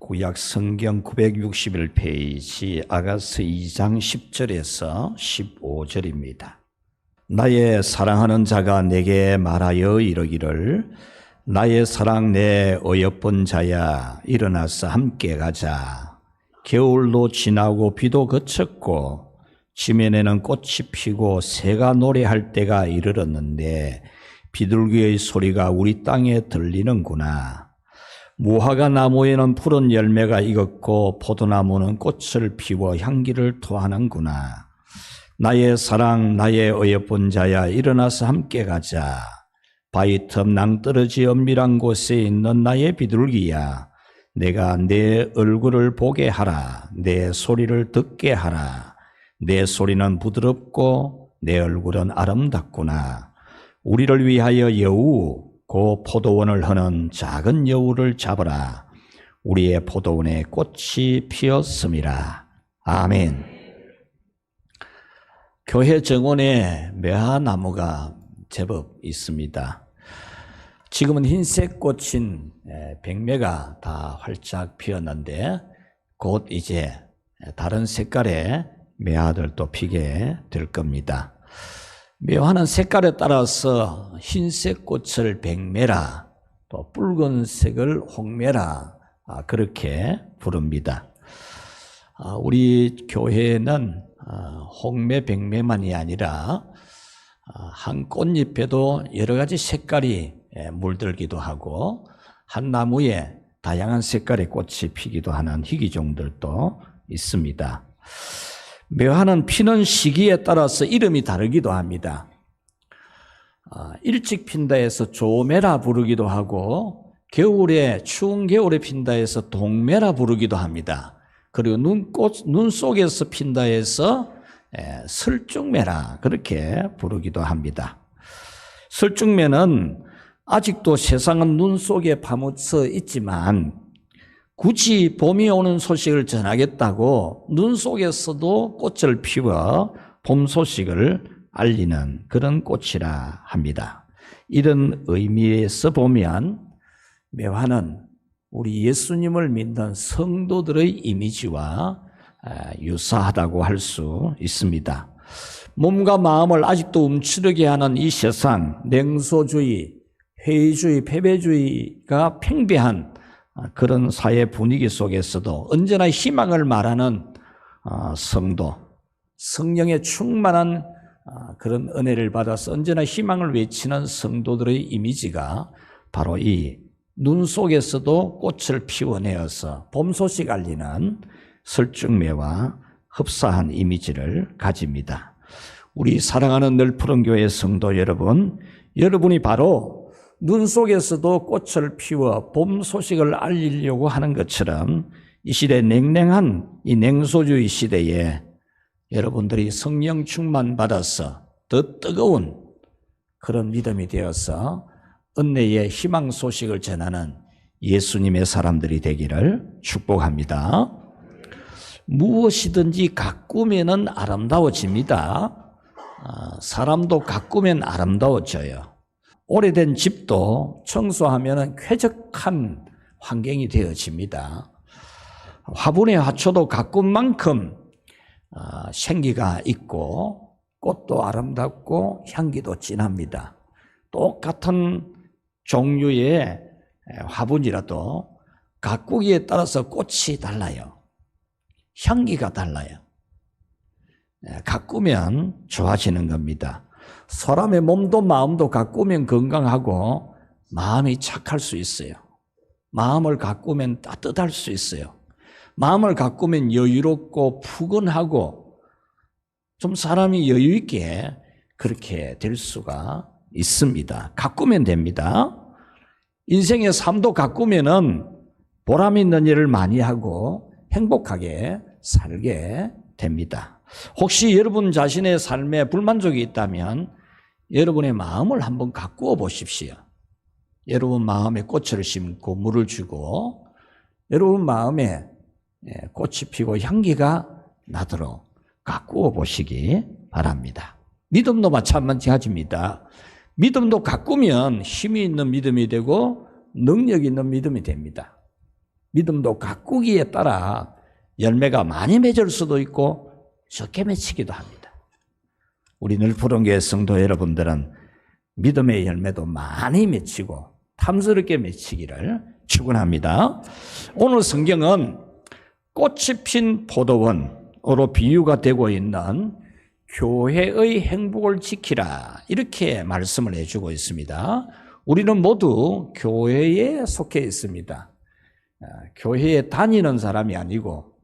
구약 성경 961페이지 아가서 2장 10절에서 15절입니다. 나의 사랑하는 자가 내게 말하여 이르기를 나의 사랑 내 어여쁜 자야 일어나서 함께 가자. 겨울도 지나고 비도 그쳤고 지면에는 꽃이 피고 새가 노래할 때가 이르렀는데 비둘기의 소리가 우리 땅에 들리는구나. 무화과 나무에는 푸른 열매가 익었고 포도나무는 꽃을 피워 향기를 토하는구나. 나의 사랑 나의 어여쁜 자야 일어나서 함께 가자. 바위 틈 낭떠러지 엄밀한 곳에 있는 나의 비둘기야, 내가 내 얼굴을 보게 하라. 내 소리를 듣게 하라. 내 소리는 부드럽고 내 얼굴은 아름답구나. 우리를 위하여 여우 고 포도원을 허는 작은 여우를 잡으라. 우리의 포도원에 꽃이 피었음이라. 아멘. 교회 정원에 매화나무가 제법 있습니다. 지금은 흰색 꽃인 백매가 다 활짝 피었는데 곧 이제 다른 색깔의 매화들도 피게 될 겁니다. 매화는 색깔에 따라서 흰색 꽃을 백매라, 또 붉은색을 홍매라 그렇게 부릅니다. 우리 교회는 홍매, 백매만이 아니라 한 꽃잎에도 여러 가지 색깔이 물들기도 하고 한 나무에 다양한 색깔의 꽃이 피기도 하는 희귀종들도 있습니다. 매화는 피는 시기에 따라서 이름이 다르기도 합니다. 일찍 핀다 해서 조매라 부르기도 하고 겨울에 추운 겨울에 핀다 해서 동매라 부르기도 합니다. 그리고 눈 속에서 핀다 해서 설중매라 그렇게 부르기도 합니다. 설중매는 아직도 세상은 눈 속에 파묻혀 있지만 굳이 봄이 오는 소식을 전하겠다고 눈 속에서도 꽃을 피워 봄 소식을 알리는 그런 꽃이라 합니다. 이런 의미에서 보면 매화는 우리 예수님을 믿는 성도들의 이미지와 유사하다고 할 수 있습니다. 몸과 마음을 아직도 움츠르게 하는 이 세상, 냉소주의, 회의주의, 패배주의가 팽배한 그런 사회 분위기 속에서도 언제나 희망을 말하는 성도, 성령의 충만한 그런 은혜를 받아서 언제나 희망을 외치는 성도들의 이미지가 바로 이 눈 속에서도 꽃을 피워내어서 봄 소식 알리는 설중매와 흡사한 이미지를 가집니다. 우리 사랑하는 늘푸른 교회 성도 여러분, 여러분이 바로 눈 속에서도 꽃을 피워 봄 소식을 알리려고 하는 것처럼 이 시대 냉랭한 이 냉소주의 시대에 여러분들이 성령 충만 받아서 더 뜨거운 그런 믿음이 되어서 은혜의 희망 소식을 전하는 예수님의 사람들이 되기를 축복합니다. 무엇이든지 가꾸면은 아름다워집니다. 사람도 가꾸면 아름다워져요. 오래된 집도 청소하면 쾌적한 환경이 되어집니다. 화분의 화초도 가꾼 만큼 생기가 있고 꽃도 아름답고 향기도 진합니다. 똑같은 종류의 화분이라도 가꾸기에 따라서 꽃이 달라요. 향기가 달라요. 가꾸면 좋아지는 겁니다. 사람의 몸도 마음도 가꾸면 건강하고 마음이 착할 수 있어요. 마음을 가꾸면 따뜻할 수 있어요. 마음을 가꾸면 여유롭고 푸근하고 좀 사람이 여유 있게 그렇게 될 수가 있습니다. 가꾸면 됩니다. 인생의 삶도 가꾸면은 보람 있는 일을 많이 하고 행복하게 살게 됩니다. 혹시 여러분 자신의 삶에 불만족이 있다면 여러분의 마음을 한번 가꾸어 보십시오. 여러분 마음에 꽃을 심고 물을 주고 여러분 마음에 꽃이 피고 향기가 나도록 가꾸어 보시기 바랍니다. 믿음도 마찬가지입니다. 믿음도 가꾸면 힘이 있는 믿음이 되고 능력 있는 믿음이 됩니다. 믿음도 가꾸기에 따라 열매가 많이 맺을 수도 있고 적게 맺히기도 합니다. 우리 늘푸른교회 성도 여러분들은 믿음의 열매도 많이 맺히고 탐스럽게 맺히기를 축원합니다. 오늘 성경은 꽃이 핀 포도원으로 비유가 되고 있는 교회의 행복을 지키라 이렇게 말씀을 해주고 있습니다. 우리는 모두 교회에 속해 있습니다. 교회에 다니는 사람이 아니고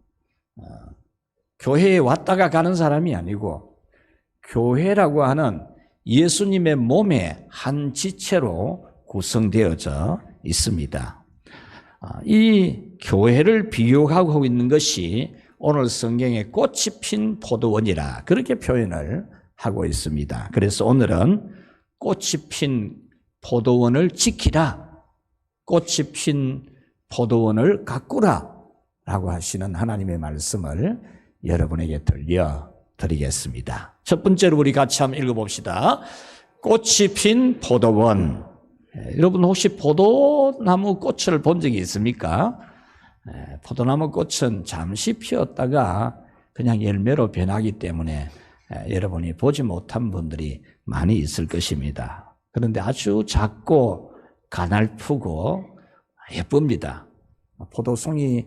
교회에 왔다가 가는 사람이 아니고 교회라고 하는 예수님의 몸의 한 지체로 구성되어져 있습니다. 이 교회를 비유하고 있는 것이 오늘 성경에 꽃이 핀 포도원이라 그렇게 표현을 하고 있습니다. 그래서 오늘은 꽃이 핀 포도원을 지키라, 꽃이 핀 포도원을 가꾸라 라고 하시는 하나님의 말씀을 여러분에게 들려드리겠습니다. 첫 번째로 우리 같이 한번 읽어봅시다. 꽃이 핀 포도원. 여러분 혹시 포도나무 꽃을 본 적이 있습니까? 포도나무 꽃은 잠시 피었다가 그냥 열매로 변하기 때문에 여러분이 보지 못한 분들이 많이 있을 것입니다. 그런데 아주 작고 가냘프고 예쁩니다. 포도송이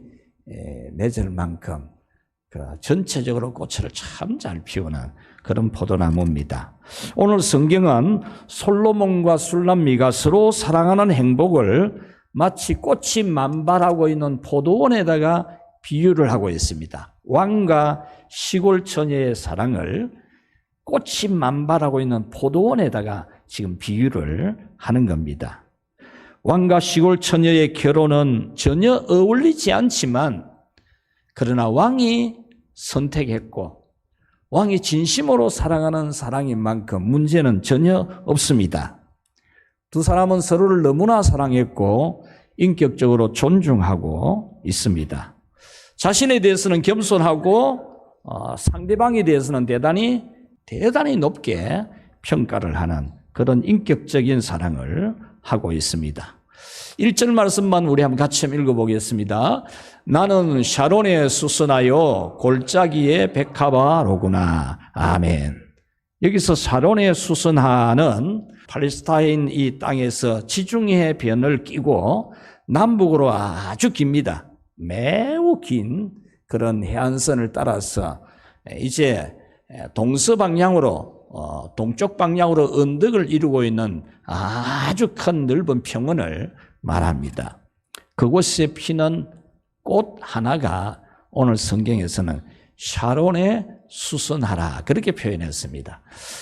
맺을 만큼 전체적으로 꽃을 참 잘 피우는 그런 포도나무입니다. 오늘 성경은 솔로몬과 술람미가 서로 사랑하는 행복을 마치 꽃이 만발하고 있는 포도원에다가 비유를 하고 있습니다. 왕과 시골 처녀의 사랑을 꽃이 만발하고 있는 포도원에다가 지금 비유를 하는 겁니다. 왕과 시골 처녀의 결혼은 전혀 어울리지 않지만 그러나 왕이 선택했고 왕이 진심으로 사랑하는 사랑인 만큼 문제는 전혀 없습니다. 두 사람은 서로를 너무나 사랑했고 인격적으로 존중하고 있습니다. 자신에 대해서는 겸손하고 상대방에 대해서는 대단히 높게 평가를 하는 그런 인격적인 사랑을 하고 있습니다. 1절 말씀만 우리 한번 같이 읽어보겠습니다. 나는 샤론에 수선하여 골짜기에 백합화로구나. 아멘. 여기서 샤론에 수선하는 팔레스타인 이 땅에서 지중해 변을 끼고 남북으로 아주 깁니다. 매우 긴 그런 해안선을 따라서 이제 동서방향으로 동쪽 방향으로 언덕을 이루고 있는 아주 큰 넓은 평원을 말합니다. 그곳에 피는 꽃 하나가 오늘 성경에서는 샤론에 수선하라 그렇게 표현했습니다.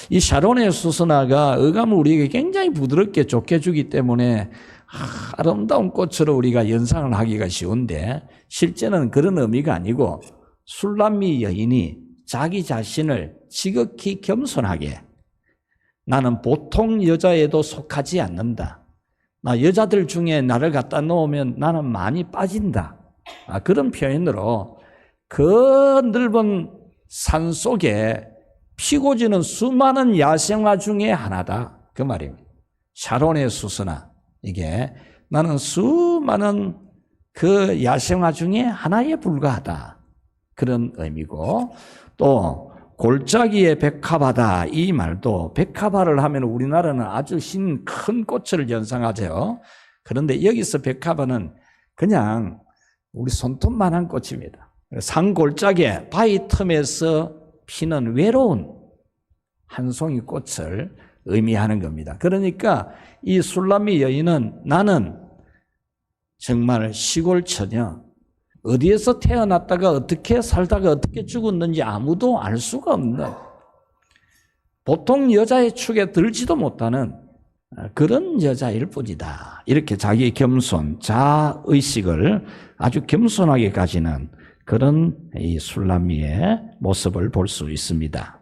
이 샤론의 수선화가 어감을 우리에게 굉장히 부드럽게 좋게 주기 때문에 아름다운 꽃으로 우리가 연상을 하기가 쉬운데 실제는 그런 의미가 아니고 술람미 여인이 자기 자신을 지극히 겸손하게 나는 보통 여자에도 속하지 않는다. 나 여자들 중에 나를 갖다 놓으면 나는 많이 빠진다. 그런 표현으로 그 넓은 산 속에 피고 지는 수많은 야생화 중에 하나다. 그 말입니다. 샤론의 수선화. 이게 나는 수많은 그 야생화 중에 하나에 불과하다. 그런 의미고 또 골짜기에 백합화다. 이 말도 백합화를 하면 우리나라는 아주 흰 큰 꽃을 연상하죠. 그런데 여기서 백합화는 그냥 우리 손톱만한 꽃입니다. 산 골짜기에 바위 틈에서 피는 외로운 한 송이 꽃을 의미하는 겁니다. 그러니까 이 술람미 여인은 나는 정말 시골 처녀, 어디에서 태어났다가 어떻게 살다가 어떻게 죽었는지 아무도 알 수가 없는 보통 여자의 축에 들지도 못하는 그런 여자일 뿐이다. 이렇게 자기 겸손, 자의식을 아주 겸손하게 가지는 그런 이 술람미의 모습을 볼 수 있습니다.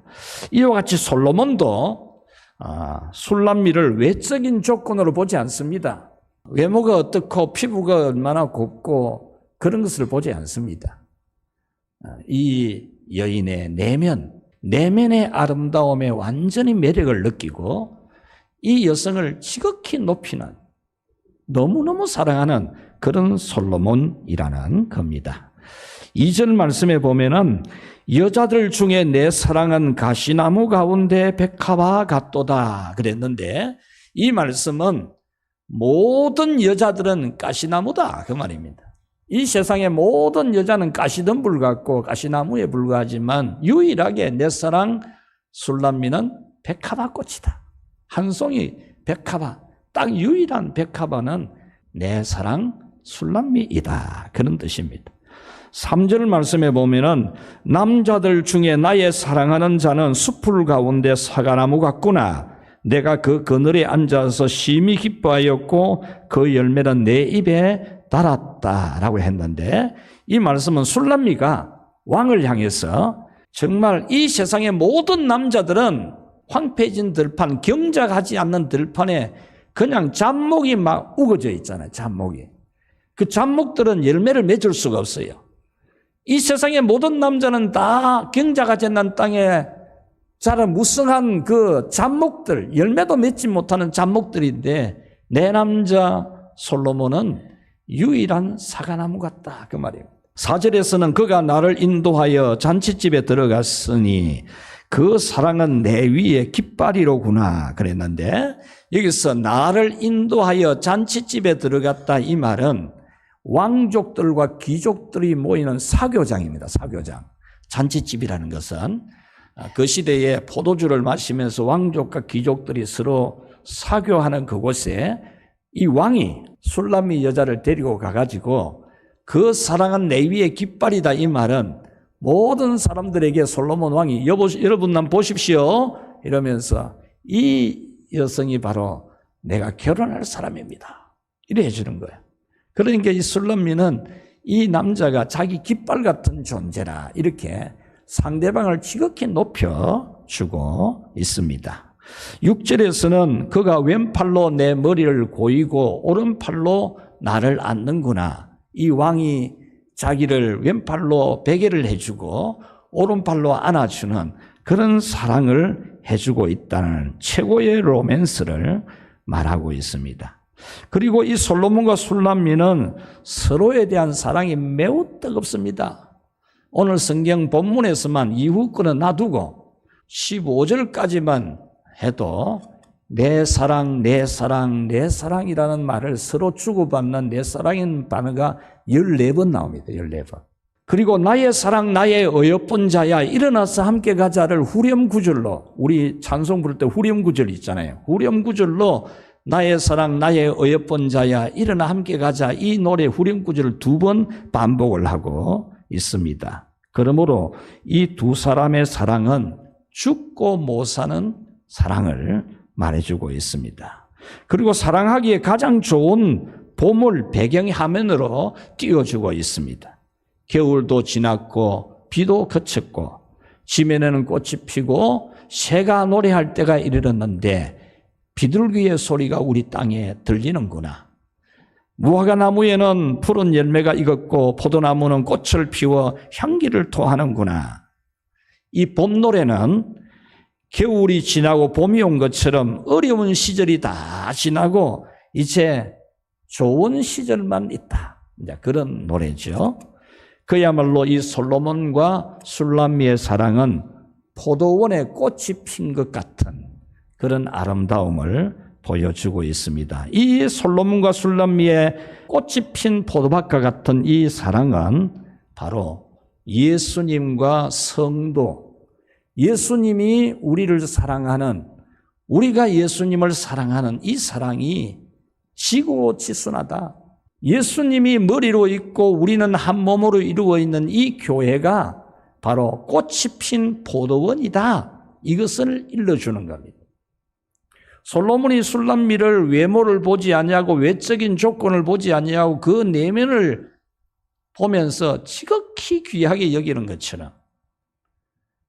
이와 같이 솔로몬도 술람미를 외적인 조건으로 보지 않습니다. 외모가 어떻고 피부가 얼마나 곱고 그런 것을 보지 않습니다. 이 여인의 내면의 아름다움에 완전히 매력을 느끼고 이 여성을 지극히 높이는 너무너무 사랑하는 그런 솔로몬이라는 겁니다. 2절 말씀에 보면은 여자들 중에 내 사랑은 가시나무 가운데 백합화 같도다 그랬는데 이 말씀은 모든 여자들은 가시나무다 그 말입니다. 이 세상의 모든 여자는 가시덤불 같고 가시나무에 불과하지만 유일하게 내 사랑 술람미는 백합화 꽃이다. 한 송이 백합화, 딱 유일한 백합화는 내 사랑 술람미이다. 그런 뜻입니다. 3절 말씀에 보면은 남자들 중에 나의 사랑하는 자는 숲풀 가운데 사과나무 같구나. 내가 그 그늘에 앉아서 심히 기뻐하였고 그 열매는 내 입에 달았다라고 했는데 이 말씀은 술람미가 왕을 향해서 정말 이 세상의 모든 남자들은 황폐해진 들판, 경작하지 않는 들판에 그냥 잡목이 막 우거져 있잖아요. 잡목이. 그 잡목들은 열매를 맺을 수가 없어요. 이 세상의 모든 남자는 다 경작하지 않는 땅에 자란 무성한 그 잡목들, 열매도 맺지 못하는 잡목들인데 내 남자 솔로몬은 유일한 사과나무 같다 그 말이에요. 4절에서는 그가 나를 인도하여 잔치집에 들어갔으니 그 사랑은 내 위에 깃발이로구나 그랬는데 여기서 나를 인도하여 잔치집에 들어갔다 이 말은 왕족들과 귀족들이 모이는 사교장입니다. 사교장. 잔치집이라는 것은 그 시대에 포도주를 마시면서 왕족과 귀족들이 서로 사교하는 그곳에 이 왕이 술람미 여자를 데리고 가가지고 그 사랑은 내 위에 깃발이다 이 말은 모든 사람들에게 솔로몬 왕이 여러분 난 보십시오 이러면서 이 여성이 바로 내가 결혼할 사람입니다. 이래 해주는 거예요. 그러니까 이 술람미는 이 남자가 자기 깃발 같은 존재라 이렇게 상대방을 지극히 높여주고 있습니다. 6절에서는 그가 왼팔로 내 머리를 고이고 오른팔로 나를 안는구나. 이 왕이 자기를 왼팔로 베개를 해주고 오른팔로 안아주는 그런 사랑을 해주고 있다는 최고의 로맨스를 말하고 있습니다. 그리고 이 솔로몬과 술람미는 서로에 대한 사랑이 매우 뜨겁습니다. 오늘 성경 본문에서만 이후 거는 놔두고 15절까지만 해도 내 사랑, 내 사랑, 내 사랑이라는 말을 서로 주고받는 내 사랑인 단어가 14번 나옵니다. 14번. 그리고 나의 사랑, 나의 어여쁜 자야 일어나서 함께 가자를 후렴구절로 우리 찬송 부를 때 후렴구절 있잖아요. 후렴구절로 나의 사랑, 나의 어여쁜 자야 일어나 함께 가자 이 노래 후렴구절을 2번 반복을 하고 있습니다. 그러므로 이 두 사람의 사랑은 죽고 못 사는 사랑을 말해주고 있습니다. 그리고 사랑하기에 가장 좋은 봄을 배경 화면으로 띄워주고 있습니다. 겨울도 지났고 비도 그쳤고 지면에는 꽃이 피고 새가 노래할 때가 이르렀는데 비둘기의 소리가 우리 땅에 들리는구나. 무화과나무에는 푸른 열매가 익었고 포도나무는 꽃을 피워 향기를 토하는구나. 이 봄 노래는 겨울이 지나고 봄이 온 것처럼 어려운 시절이 다 지나고 이제 좋은 시절만 있다. 이제 그런 노래죠. 그야말로 이 솔로몬과 술람미의 사랑은 포도원에 꽃이 핀 것 같은 그런 아름다움을 보여주고 있습니다. 이 솔로몬과 술람미의 꽃이 핀 포도밭과 같은 이 사랑은 바로 예수님과 성도, 예수님이 우리를 사랑하는, 우리가 예수님을 사랑하는 이 사랑이 지고지순하다. 예수님이 머리로 있고 우리는 한 몸으로 이루어 있는 이 교회가 바로 꽃이 핀 포도원이다. 이것을 일러주는 겁니다. 솔로몬이 술람미를 외모를 보지 아니하고 외적인 조건을 보지 아니하고 그 내면을 보면서 지극히 귀하게 여기는 것처럼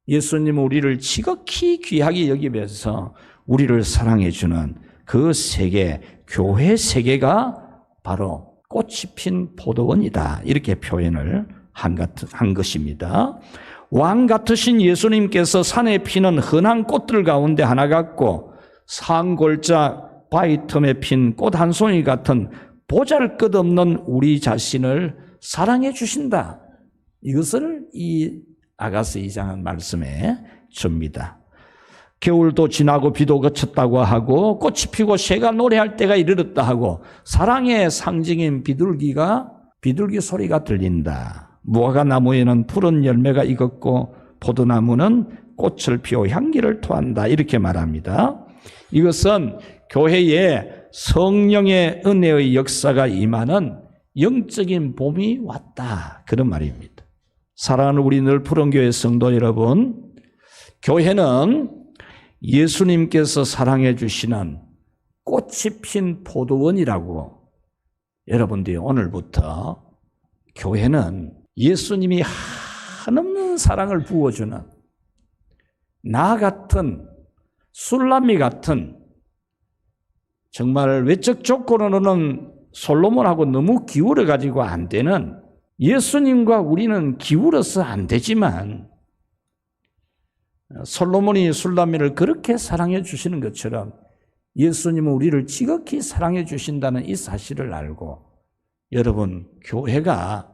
예수님은 우리를 지극히 귀하게 여기면서 우리를 사랑해 주는 그 세계, 교회 세계가 바로 꽃이 핀 포도원이다. 이렇게 표현을 한 것입니다. 왕 같으신 예수님께서 산에 피는 흔한 꽃들 가운데 하나 같고 산골짜 바위 틈에 핀 꽃 한 송이 같은 보잘것없는 우리 자신을 사랑해 주신다. 이것을 이 아가서 2장은 말씀해 줍니다. 겨울도 지나고 비도 그쳤다고 하고 꽃이 피고 새가 노래할 때가 이르렀다 하고 사랑의 상징인 비둘기 소리가 들린다. 무화과 나무에는 푸른 열매가 익었고 포도나무는 꽃을 피워 향기를 토한다. 이렇게 말합니다. 이것은 교회에 성령의 은혜의 역사가 임하는 영적인 봄이 왔다. 그런 말입니다. 사랑하는 우리 늘 푸른교회 성도 여러분, 교회는 예수님께서 사랑해 주시는 꽃이 핀 포도원이라고 여러분들이 오늘부터 교회는 예수님이 한없는 사랑을 부어주는 나 같은 술람미 같은 정말 외적 조건으로는 솔로몬하고 너무 기울어가지고 안 되는 예수님과 우리는 기울어서 안 되지만 솔로몬이 술람미를 그렇게 사랑해 주시는 것처럼 예수님은 우리를 지극히 사랑해 주신다는 이 사실을 알고 여러분 교회가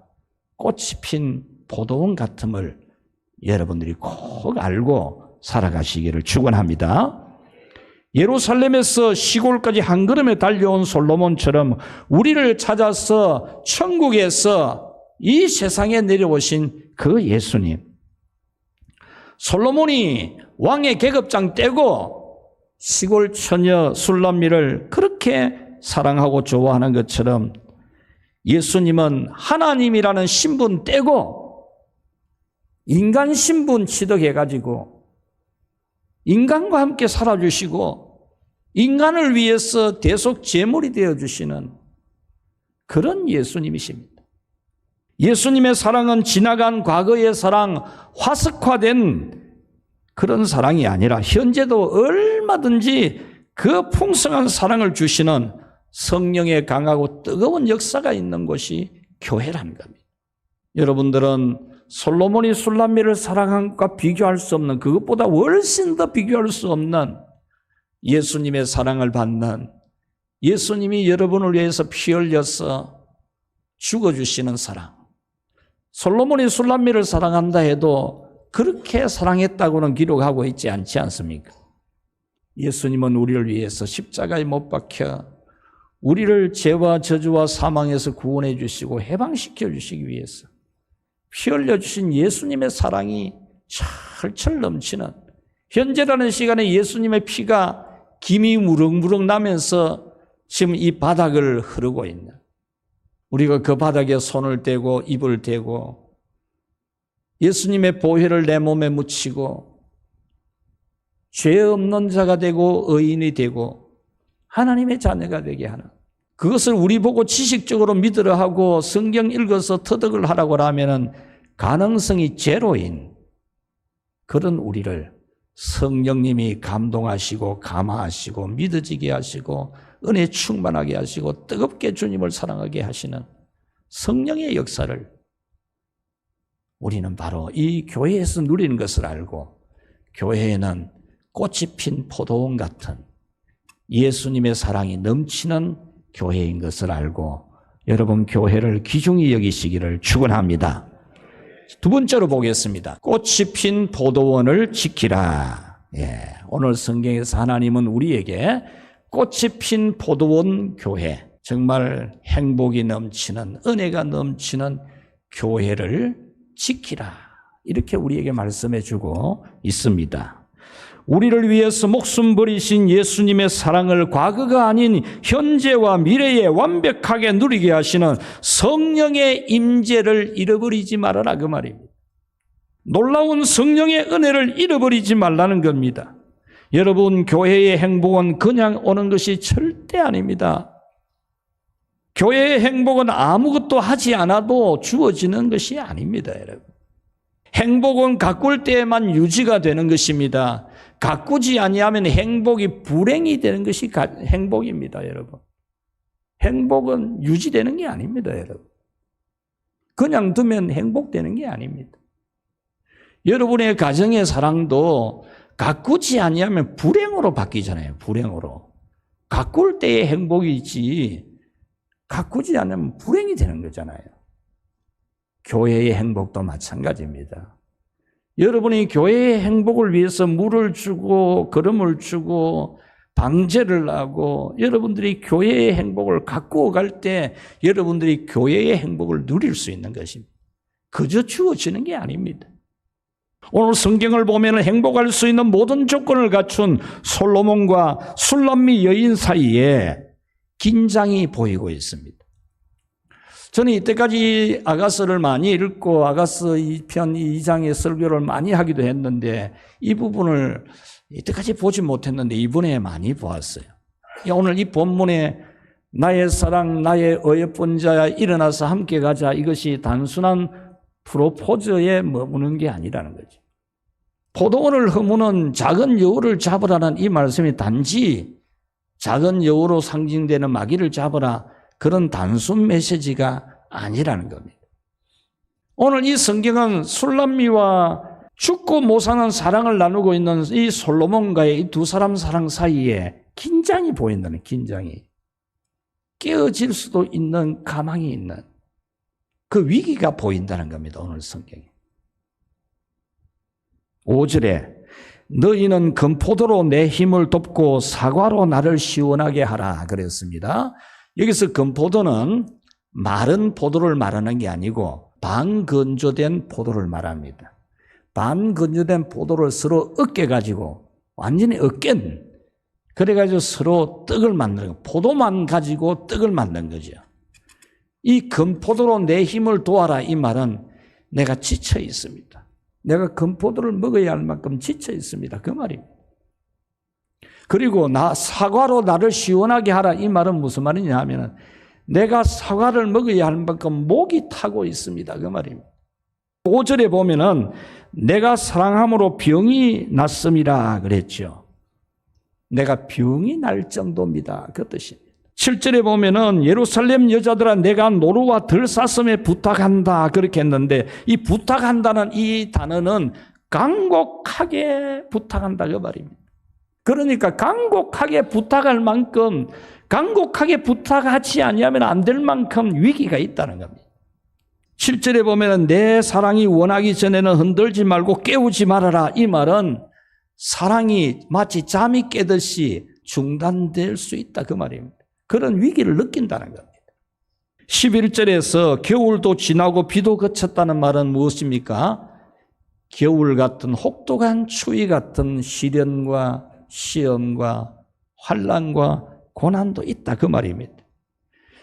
꽃이 핀 포도원 같음을 여러분들이 꼭 알고 살아가시기를 축원합니다. 예루살렘에서 시골까지 한 걸음에 달려온 솔로몬처럼 우리를 찾아서 천국에서 이 세상에 내려오신 그 예수님, 솔로몬이 왕의 계급장 떼고 시골 처녀 술람미를 그렇게 사랑하고 좋아하는 것처럼 예수님은 하나님이라는 신분 떼고 인간 신분 취득해가지고 인간과 함께 살아주시고 인간을 위해서 대속 제물이 되어주시는 그런 예수님이십니다. 예수님의 사랑은 지나간 과거의 사랑, 화석화된 그런 사랑이 아니라 현재도 얼마든지 그 풍성한 사랑을 주시는 성령의 강하고 뜨거운 역사가 있는 곳이 교회라는 겁니다. 여러분들은 솔로몬이 술람미를 사랑한 것과 비교할 수 없는, 그것보다 훨씬 더 비교할 수 없는 예수님의 사랑을 받는, 예수님이 여러분을 위해서 피 흘려서 죽어주시는 사랑. 솔로몬이 술람미를 사랑한다 해도 그렇게 사랑했다고는 기록하고 있지 않지 않습니까? 예수님은 우리를 위해서 십자가에 못 박혀 우리를 죄와 저주와 사망에서 구원해 주시고 해방시켜 주시기 위해서 피 흘려 주신 예수님의 사랑이 철철 넘치는, 현재라는 시간에 예수님의 피가 김이 무럭무럭 나면서 지금 이 바닥을 흐르고 있는, 우리가 그 바닥에 손을 대고 입을 대고 예수님의 보혈을 내 몸에 묻히고 죄 없는 자가 되고 의인이 되고 하나님의 자녀가 되게 하는, 그것을 우리 보고 지식적으로 믿으라 하고 성경 읽어서 터득을 하라고 하면은 가능성이 제로인 그런 우리를 성령님이 감동하시고 감화하시고 믿어지게 하시고 은혜 충만하게 하시고 뜨겁게 주님을 사랑하게 하시는 성령의 역사를 우리는 바로 이 교회에서 누리는 것을 알고, 교회에는 꽃이 핀 포도원 같은 예수님의 사랑이 넘치는 교회인 것을 알고 여러분 교회를 귀중히 여기시기를 축원합니다. 두 번째로 보겠습니다. 꽃이 핀 포도원을 지키라. 오늘 성경에서 하나님은 우리에게 꽃이 핀 포도원 교회, 정말 행복이 넘치는, 은혜가 넘치는 교회를 지키라, 이렇게 우리에게 말씀해 주고 있습니다. 우리를 위해서 목숨 버리신 예수님의 사랑을 과거가 아닌 현재와 미래에 완벽하게 누리게 하시는 성령의 임재를 잃어버리지 말아라, 그 말입니다. 놀라운 성령의 은혜를 잃어버리지 말라는 겁니다. 여러분, 교회의 행복은 그냥 오는 것이 절대 아닙니다. 교회의 행복은 아무것도 하지 않아도 주어지는 것이 아닙니다, 여러분. 행복은 가꿀 때에만 유지가 되는 것입니다. 가꾸지 아니하면 행복이 불행이 되는 것이 행복입니다, 여러분. 행복은 유지되는 게 아닙니다, 여러분. 그냥 두면 행복되는 게 아닙니다. 여러분의 가정의 사랑도 가꾸지 아니하면 불행으로 바뀌잖아요, 불행으로. 가꿀 때의 행복이지 가꾸지 않으면 불행이 되는 거잖아요. 교회의 행복도 마찬가지입니다. 여러분이 교회의 행복을 위해서 물을 주고 걸음을 주고 방제를 하고 여러분들이 교회의 행복을 가꾸어 갈 때 여러분들이 교회의 행복을 누릴 수 있는 것입니다. 그저 주어지는 게 아닙니다. 오늘 성경을 보면 행복할 수 있는 모든 조건을 갖춘 솔로몬과 술람미 여인 사이에 긴장이 보이고 있습니다. 저는 이때까지 아가서를 많이 읽고 아가서 2편 2장의 설교를 많이 하기도 했는데 이 부분을 이때까지 보지 못했는데 이번에 많이 보았어요. 오늘 이 본문에 나의 사랑 나의 어여쁜 자야 일어나서 함께 가자, 이것이 단순한 프로포즈에 머무는 게 아니라는 거죠. 포도원을 허무는 작은 여우를 잡으라는 이 말씀이 단지 작은 여우로 상징되는 마귀를 잡으라, 그런 단순 메시지가 아니라는 겁니다. 오늘 이 성경은 술람미와 죽고 못 사는 사랑을 나누고 있는 이 솔로몬과의 이 두 사람 사랑 사이에 긴장이 보인다는, 긴장이 깨어질 수도 있는 가망이 있는 그 위기가 보인다는 겁니다. 오늘 성경에 5절에 너희는 금포도로 내 힘을 돕고 사과로 나를 시원하게 하라 그랬습니다. 여기서 금포도는 마른 포도를 말하는 게 아니고 반건조된 포도를 말합니다. 반건조된 포도를 서로 으깨가지고 완전히 으깬, 그래가지고 서로 떡을 만드는 거예요. 포도만 가지고 떡을 만든 거죠. 이 금포도로 내 힘을 도와라, 이 말은 내가 지쳐 있습니다. 내가 금포도를 먹어야 할 만큼 지쳐 있습니다, 그 말입니다. 그리고 사과로 나를 시원하게 하라, 이 말은 무슨 말이냐 하면 내가 사과를 먹어야 할 만큼 목이 타고 있습니다, 그 말입니다. 5절에 보면은 내가 사랑함으로 병이 났음이라 그랬죠. 내가 병이 날 정도입니다, 그 뜻입니다. 7절에 보면은 예루살렘 여자들아 내가 노루와 들사슴에 부탁한다 그렇게 했는데 이 부탁한다는 이 단어는 간곡하게 부탁한다 그 말입니다. 그러니까 간곡하게 부탁할 만큼, 간곡하게 부탁하지 아니하면 안 될 만큼 위기가 있다는 겁니다. 7절에 보면은 내 사랑이 원하기 전에는 흔들지 말고 깨우지 말아라, 이 말은 사랑이 마치 잠이 깨듯이 중단될 수 있다 그 말입니다. 그런 위기를 느낀다는 겁니다. 11절에서 겨울도 지나고 비도 그쳤다는 말은 무엇입니까? 겨울 같은 혹독한 추위 같은 시련과 시험과 환난과 고난도 있다 그 말입니다.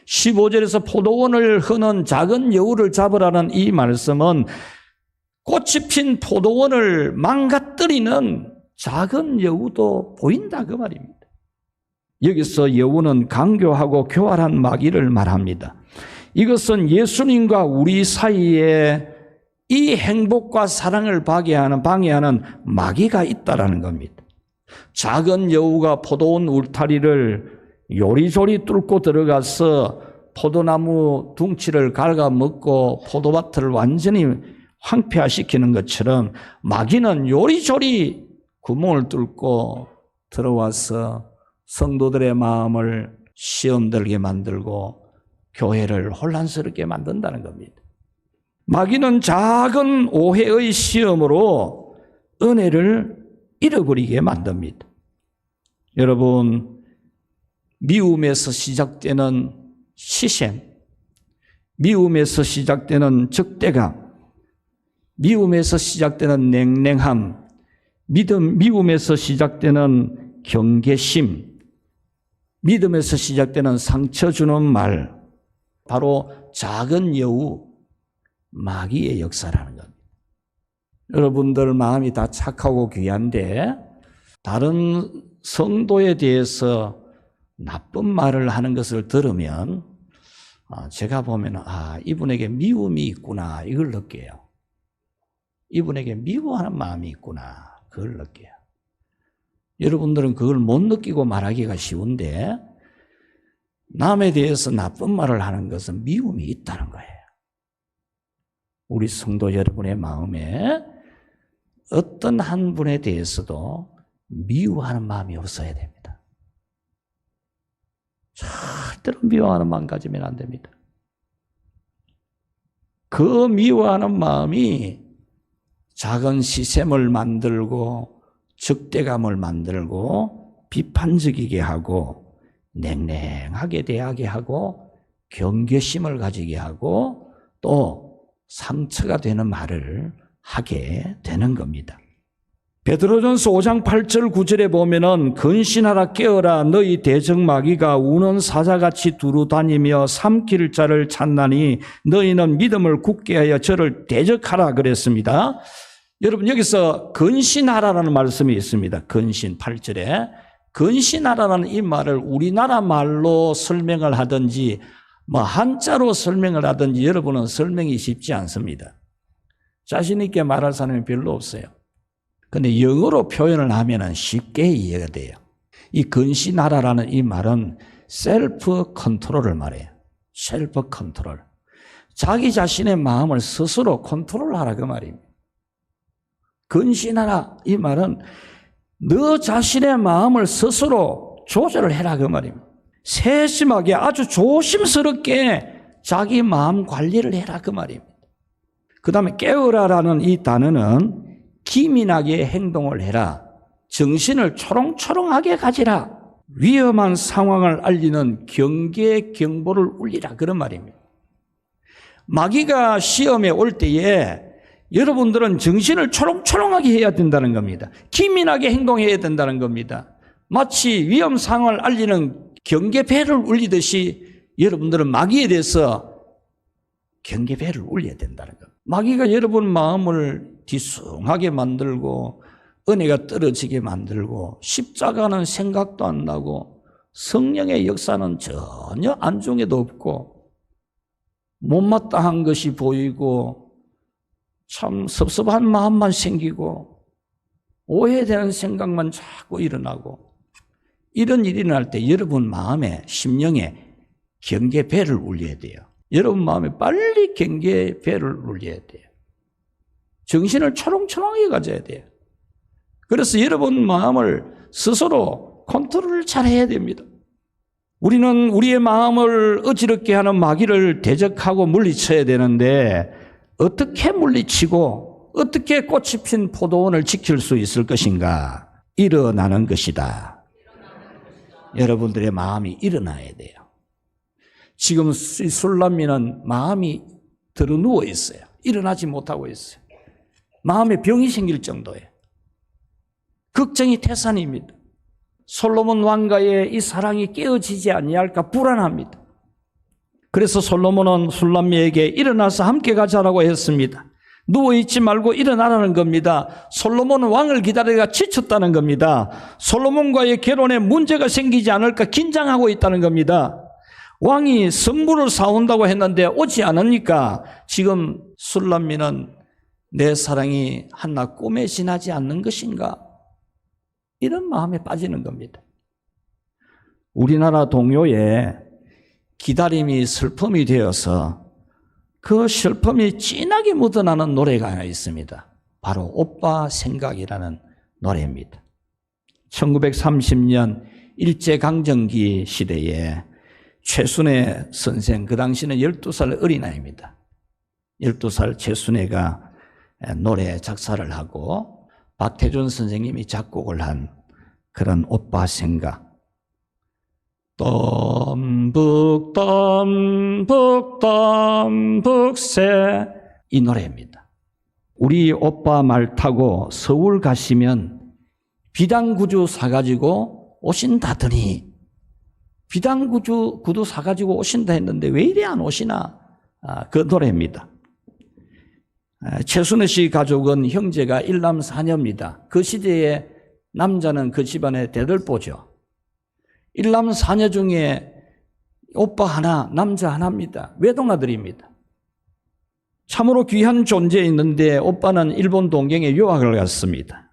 15절에서 포도원을 흐는 작은 여우를 잡으라는 이 말씀은 꽃이 핀 포도원을 망가뜨리는 작은 여우도 보인다 그 말입니다. 여기서 여우는 강교하고 교활한 마귀를 말합니다. 이것은 예수님과 우리 사이에 이 행복과 사랑을 방해하는 마귀가 있다라는 겁니다. 작은 여우가 포도원 울타리를 요리조리 뚫고 들어가서 포도나무 둥치를 갉아먹고 포도밭을 완전히 황폐화시키는 것처럼 마귀는 요리조리 구멍을 뚫고 들어와서 성도들의 마음을 시험 들게 만들고 교회를 혼란스럽게 만든다는 겁니다. 마귀는 작은 오해의 시험으로 은혜를 잃어버리게 만듭니다. 여러분, 미움에서 시작되는 시샘, 미움에서 시작되는 적대감, 미움에서 시작되는 냉랭함, 미움에서 시작되는 경계심, 믿음에서 시작되는 상처 주는 말, 바로 작은 여우, 마귀의 역사라는 겁니다. 여러분들 마음이 다 착하고 귀한데 다른 성도에 대해서 나쁜 말을 하는 것을 들으면 제가 보면 이분에게 미움이 있구나 이걸 느껴요. 이분에게 미워하는 마음이 있구나 그걸 느껴요. 여러분들은 그걸 못 느끼고 말하기가 쉬운데 남에 대해서 나쁜 말을 하는 것은 미움이 있다는 거예요. 우리 성도 여러분의 마음에 어떤 한 분에 대해서도 미워하는 마음이 없어야 됩니다. 절대 절대로 미워하는 마음 가지면 안 됩니다. 그 미워하는 마음이 작은 시샘을 만들고 적대감을 만들고 비판적이게 하고 냉랭하게 대하게 하고 경계심을 가지게 하고 또 상처가 되는 말을 하게 되는 겁니다. 베드로전서 5장 8절 9절에 보면은 근신하라 깨어라 너희 대적마귀가 우는 사자같이 두루다니며 삼킬 자를 찾나니 너희는 믿음을 굳게 하여 저를 대적하라 그랬습니다. 여러분 여기서 근신하라라는 말씀이 있습니다. 근신 8절에 근신하라라는 이 말을 우리나라 말로 설명을 하든지 한자로 설명을 하든지 여러분은 설명이 쉽지 않습니다. 자신 있게 말할 사람이 별로 없어요. 근데 영어로 표현을 하면은 쉽게 이해가 돼요. 이 근신하라라는 이 말은 셀프 컨트롤을 말해요. 셀프 컨트롤. 자기 자신의 마음을 스스로 컨트롤하라 그 말입니다. 근신하라 이 말은 너 자신의 마음을 스스로 조절을 해라 그 말입니다. 세심하게 아주 조심스럽게 자기 마음 관리를 해라 그 말입니다. 그 다음에 깨어라라는 이 단어는 기민하게 행동을 해라. 정신을 초롱초롱하게 가지라. 위험한 상황을 알리는 경계 경보를 울리라. 그런 말입니다. 마귀가 시험에 올 때에 여러분들은 정신을 초롱초롱하게 해야 된다는 겁니다. 기민하게 행동해야 된다는 겁니다. 마치 위험 상황을 알리는 경계배를 울리듯이 여러분들은 마귀에 대해서 경계배를 울려야 된다는 겁니다. 마귀가 여러분 마음을 뒤숭하게 만들고 은혜가 떨어지게 만들고 십자가는 생각도 안 나고 성령의 역사는 전혀 안중에도 없고 못마땅한 것이 보이고 참 섭섭한 마음만 생기고 오해되는 생각만 자꾸 일어나고 이런 일이 날 때 여러분 마음에 심령에 경계배를 울려야 돼요. 여러분 마음에 빨리 경계배를 울려야 돼요. 정신을 초롱초롱하게 가져야 돼요. 그래서 여러분 마음을 스스로 컨트롤을 잘 해야 됩니다. 우리는 우리의 마음을 어지럽게 하는 마귀를 대적하고 물리쳐야 되는데 어떻게 물리치고 어떻게 꽃이 핀 포도원을 지킬 수 있을 것인가? 일어나는 것이다. 여러분들의 마음이 일어나야 돼요. 지금 술람미는 마음이 드러누워 있어요. 일어나지 못하고 있어요. 마음에 병이 생길 정도예요. 걱정이 태산입니다. 솔로몬 왕가의 이 사랑이 깨어지지 아니할까 불안합니다. 그래서 솔로몬은 술람미에게 일어나서 함께 가자라고 했습니다. 누워있지 말고 일어나라는 겁니다. 솔로몬은 왕을 기다리다가 지쳤다는 겁니다. 솔로몬과의 결혼에 문제가 생기지 않을까 긴장하고 있다는 겁니다. 왕이 선물을 사온다고 했는데 오지 않으니까 지금 술람미는 내 사랑이 한낱 꿈에 지나지 않는 것인가? 이런 마음에 빠지는 겁니다. 우리나라 동요에 기다림이 슬픔이 되어서 그 슬픔이 진하게 묻어나는 노래가 하나 있습니다. 바로 오빠 생각이라는 노래입니다. 1930년 일제강점기 시대에 최순애 선생, 그 당시는 12살 어린아이입니다. 12살 최순애가 노래 작사를 하고 박태준 선생님이 작곡을 한 그런 오빠 생각. 덤북새 이 노래입니다. 우리 오빠 말 타고 서울 가시면 비단구두 사가지고 오신다더니 비단구두 사가지고 오신다 했는데 왜 이래 안 오시나? 그 노래입니다. 최순애 씨 가족은 형제가 1남 4녀입니다. 그 시대에 남자는 그 집안의 대들보죠. 1남 4녀 중에 오빠 하나, 남자 하나입니다. 외동아들입니다. 참으로 귀한 존재였는데 오빠는 일본 동경에 유학을 갔습니다.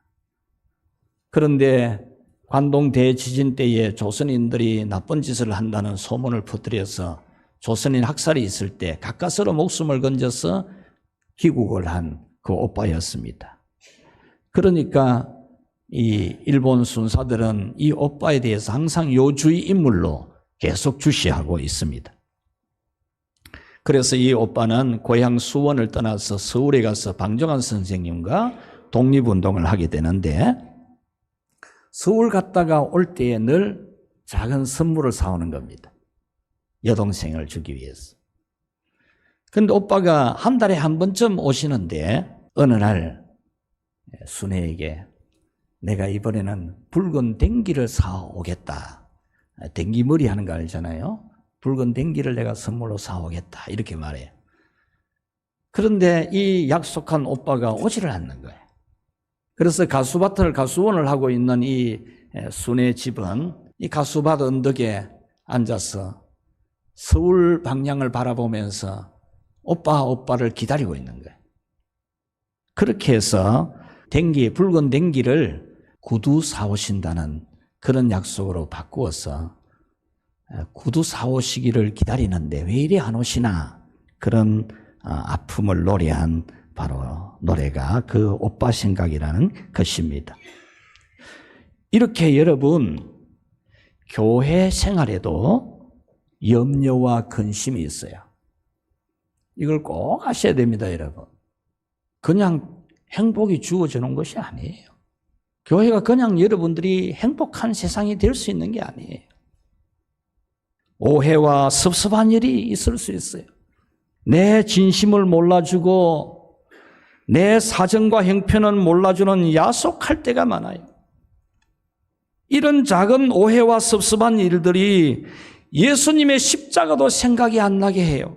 그런데 관동 대지진 때에 조선인들이 나쁜 짓을 한다는 소문을 퍼뜨려서 조선인 학살이 있을 때 가까스로 목숨을 건져서 귀국을 한 그 오빠였습니다. 그러니까 이 일본 순사들은 이 오빠에 대해서 항상 요주의 인물로 계속 주시하고 있습니다. 그래서 이 오빠는 고향 수원을 떠나서 서울에 가서 방정환 선생님과 독립운동을 하게 되는데 서울 갔다가 올 때에 늘 작은 선물을 사오는 겁니다. 여동생을 주기 위해서. 그런데 오빠가 한 달에 한 번쯤 오시는데 어느 날 순애에게 내가 이번에는 붉은 댕기를 사오겠다. 댕기머리 하는 거 알잖아요. 붉은 댕기를 내가 선물로 사오겠다. 이렇게 말해요. 그런데 이 약속한 오빠가 오지를 않는 거예요. 그래서 가수원을 하고 있는 이 순애 집은 이 가수밭 언덕에 앉아서 서울 방향을 바라보면서 오빠를 기다리고 있는 거예요. 그렇게 해서 붉은 댕기를 구두 사오신다는 그런 약속으로 바꾸어서 구두 사오시기를 기다리는데 왜 이리 안 오시나 그런 아픔을 노래한 바로 노래가 그 오빠 생각이라는 것입니다. 이렇게 여러분 교회 생활에도 염려와 근심이 있어요. 이걸 꼭 아셔야 됩니다, 여러분. 그냥 행복이 주어지는 것이 아니에요. 교회가 그냥 여러분들이 행복한 세상이 될 수 있는 게 아니에요. 오해와 섭섭한 일이 있을 수 있어요. 내 진심을 몰라주고 내 사정과 형편은 몰라주는 야속할 때가 많아요. 이런 작은 오해와 섭섭한 일들이 예수님의 십자가도 생각이 안 나게 해요.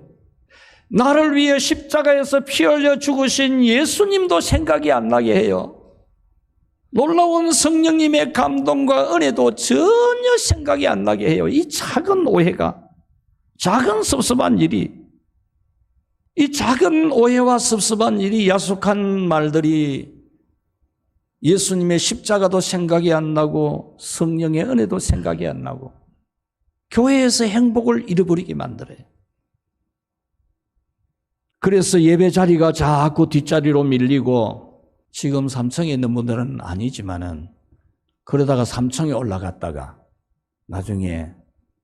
나를 위해 십자가에서 피 흘려 죽으신 예수님도 생각이 안 나게 해요. 놀라운 성령님의 감동과 은혜도 전혀 생각이 안 나게 해요. 이 작은 오해가, 작은 섭섭한 일이, 이 작은 오해와 섭섭한 일이, 야속한 말들이 예수님의 십자가도 생각이 안 나고 성령의 은혜도 생각이 안 나고 교회에서 행복을 잃어버리게 만들어요. 그래서 예배 자리가 자꾸 뒷자리로 밀리고 지금 3층에 있는 분들은 아니지만은 그러다가 3층에 올라갔다가 나중에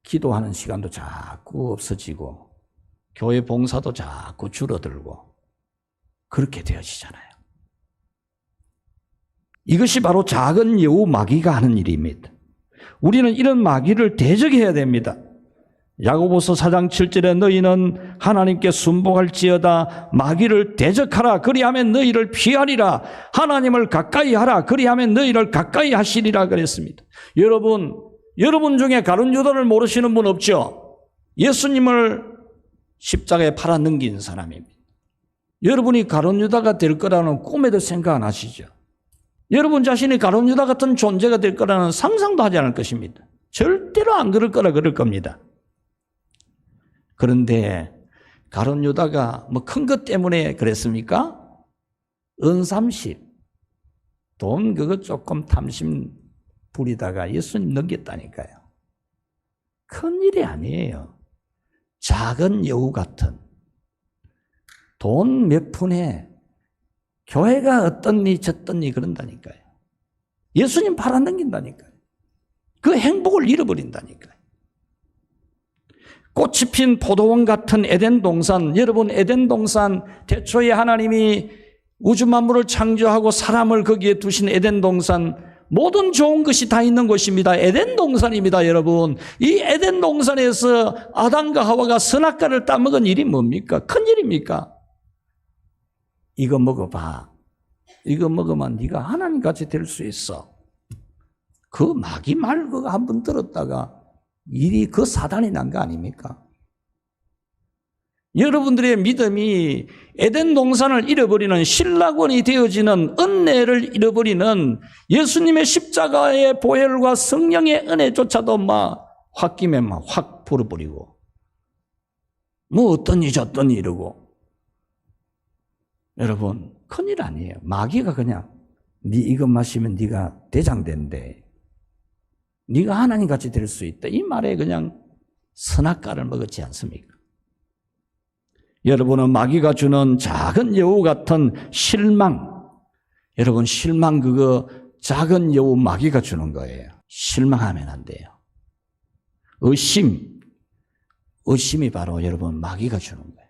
기도하는 시간도 자꾸 없어지고 교회 봉사도 자꾸 줄어들고 그렇게 되어지잖아요. 이것이 바로 작은 여우 마귀가 하는 일입니다. 우리는 이런 마귀를 대적해야 됩니다. 야고보서 4장 7절에 너희는 하나님께 순복할지어다 마귀를 대적하라 그리하면 너희를 피하리라 하나님을 가까이 하라 그리하면 너희를 가까이 하시리라 그랬습니다. 여러분 중에 가룟 유다를 모르시는 분 없죠? 예수님을 십자가에 팔아 넘긴 사람입니다. 여러분이 가룟 유다가 될 거라는 꿈에도 생각 안 하시죠? 여러분 자신이 가룟 유다 같은 존재가 될 거라는 상상도 하지 않을 것입니다. 절대로 안 그럴 거라 그럴 겁니다. 그런데 가룟 유다가 뭐 큰 것 때문에 그랬습니까? 은삼십 돈 그거 조금 탐심 부리다가 예수님 넘겼다니까요. 큰 일이 아니에요. 작은 여우 같은 돈 몇 푼에 교회가 어떻니 저떻니 그런다니까요. 예수님 팔아넘긴다니까요. 그 행복을 잃어버린다니까요. 꽃이 핀 포도원 같은 에덴 동산, 여러분 에덴 동산 태초에 하나님이 우주 만물을 창조하고 사람을 거기에 두신 에덴 동산 모든 좋은 것이 다 있는 곳입니다. 에덴 동산입니다, 여러분. 이 에덴 동산에서 아담과 하와가 선악과를 따먹은 일이 뭡니까? 큰 일입니까? 이거 먹어봐. 이거 먹으면 네가 하나님같이 될 수 있어. 그 마귀 말 그거 한번 들었다가 일이 그 사단이 난 거 아닙니까? 여러분들의 믿음이 에덴 동산을 잃어버리는 신락원이 되어지는 은혜를 잃어버리는 예수님의 십자가의 보혈과 성령의 은혜조차도 막 홧김에 막 확 불어버리고 뭐 어떠니 저떠니 이러고 여러분 큰일 아니에요. 마귀가 그냥 네 이거 마시면 네가 대장 된대. 네가 하나님같이 될 수 있다. 이 말에 그냥 선악과를 먹었지 않습니까? 여러분은 마귀가 주는 작은 여우 같은 실망. 여러분 실망 그거 작은 여우 마귀가 주는 거예요. 실망하면 안 돼요. 의심. 의심이 바로 여러분 마귀가 주는 거예요.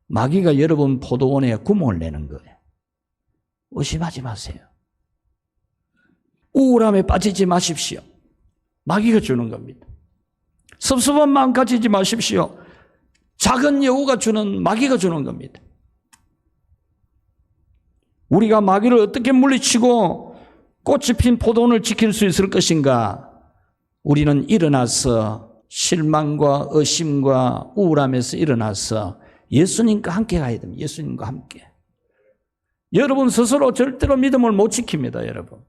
마귀가 여러분 포도원에 구멍을 내는 거예요. 의심하지 마세요. 우울함에 빠지지 마십시오. 마귀가 주는 겁니다. 섭섭한 마음 가지지 마십시오. 작은 여우가 주는, 마귀가 주는 겁니다. 우리가 마귀를 어떻게 물리치고 꽃이 핀 포도원을 지킬 수 있을 것인가? 우리는 일어나서 실망과 의심과 우울함에서 일어나서 예수님과 함께 가야 됩니다. 예수님과 함께. 여러분 스스로 절대로 믿음을 못 지킵니다, 여러분.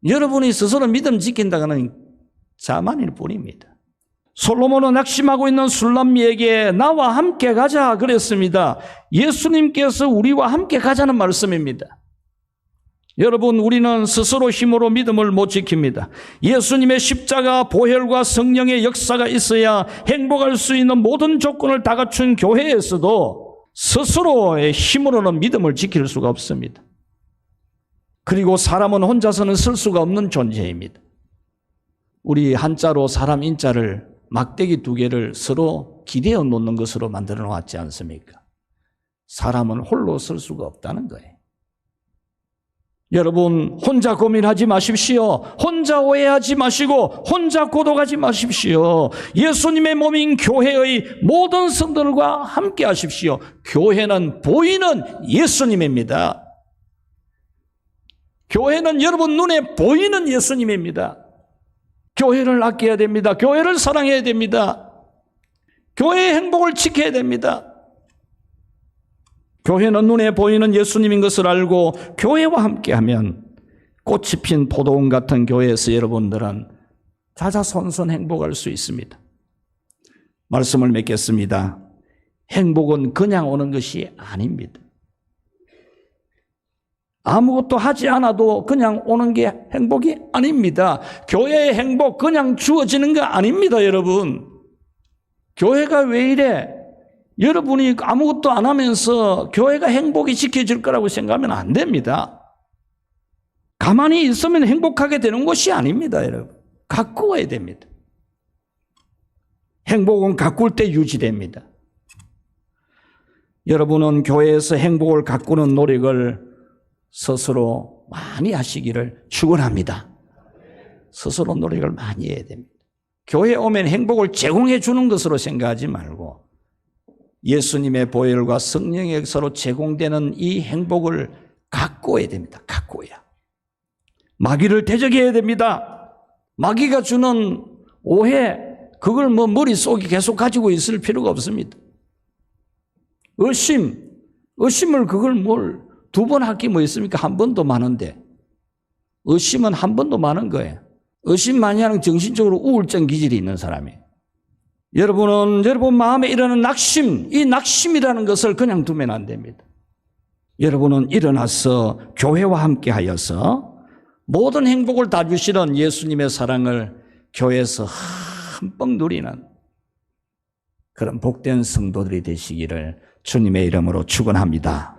여러분이 스스로 믿음 지킨다고는 자만일 뿐입니다. 솔로몬은 낙심하고 있는 술람미에게 나와 함께 가자 그랬습니다. 예수님께서 우리와 함께 가자는 말씀입니다. 여러분, 우리는 스스로 힘으로 믿음을 못 지킵니다. 예수님의 십자가, 보혈과 성령의 역사가 있어야 행복할 수 있는 모든 조건을 다 갖춘 교회에서도 스스로의 힘으로는 믿음을 지킬 수가 없습니다. 그리고 사람은 혼자서는 쓸 수가 없는 존재입니다. 우리 한자로 사람 인자를 막대기 두 개를 서로 기대어 놓는 것으로 만들어 놓았지 않습니까? 사람은 홀로 쓸 수가 없다는 거예요. 여러분, 혼자 고민하지 마십시오. 혼자 오해하지 마시고 혼자 고독하지 마십시오. 예수님의 몸인 교회의 모든 성도들과 함께 하십시오. 교회는 보이는 예수님입니다. 교회는 여러분 눈에 보이는 예수님입니다. 교회를 아껴야 됩니다. 교회를 사랑해야 됩니다. 교회의 행복을 지켜야 됩니다. 교회는 눈에 보이는 예수님인 것을 알고 교회와 함께하면 꽃이 핀 포도원 같은 교회에서 여러분들은 자자손손 행복할 수 있습니다. 말씀을 맺겠습니다. 행복은 그냥 오는 것이 아닙니다. 아무것도 하지 않아도 그냥 오는 게 행복이 아닙니다. 교회의 행복 그냥 주어지는 거 아닙니다, 여러분. 교회가 왜 이래? 여러분이 아무것도 안 하면서 교회가 행복이 지켜질 거라고 생각하면 안 됩니다. 가만히 있으면 행복하게 되는 것이 아닙니다, 여러분. 가꾸어야 됩니다. 행복은 가꿀 때 유지됩니다. 여러분은 교회에서 행복을 가꾸는 노력을 스스로 많이 하시기를 축원합니다. 스스로 노력을 많이 해야 됩니다. 교회에 오면 행복을 제공해 주는 것으로 생각하지 말고 예수님의 보혈과 성령의 역사로 제공되는 이 행복을 가꾸어야 됩니다. 가꾸어야. 마귀를 대적해야 됩니다. 마귀가 주는 오해, 그걸 머릿속에 계속 가지고 있을 필요가 없습니다. 의심을 그걸 두 번 할 게 뭐 있습니까? 한 번도 많은데. 의심은 한 번도 많은 거예요. 의심 많이 하는 정신적으로 우울증 기질이 있는 사람이에요. 여러분은 여러분 마음에 일어나는 낙심, 이 낙심이라는 것을 그냥 두면 안 됩니다. 여러분은 일어나서 교회와 함께 하여서 모든 행복을 다 주시는 예수님의 사랑을 교회에서 흠뻑 누리는 그런 복된 성도들이 되시기를 주님의 이름으로 축원합니다.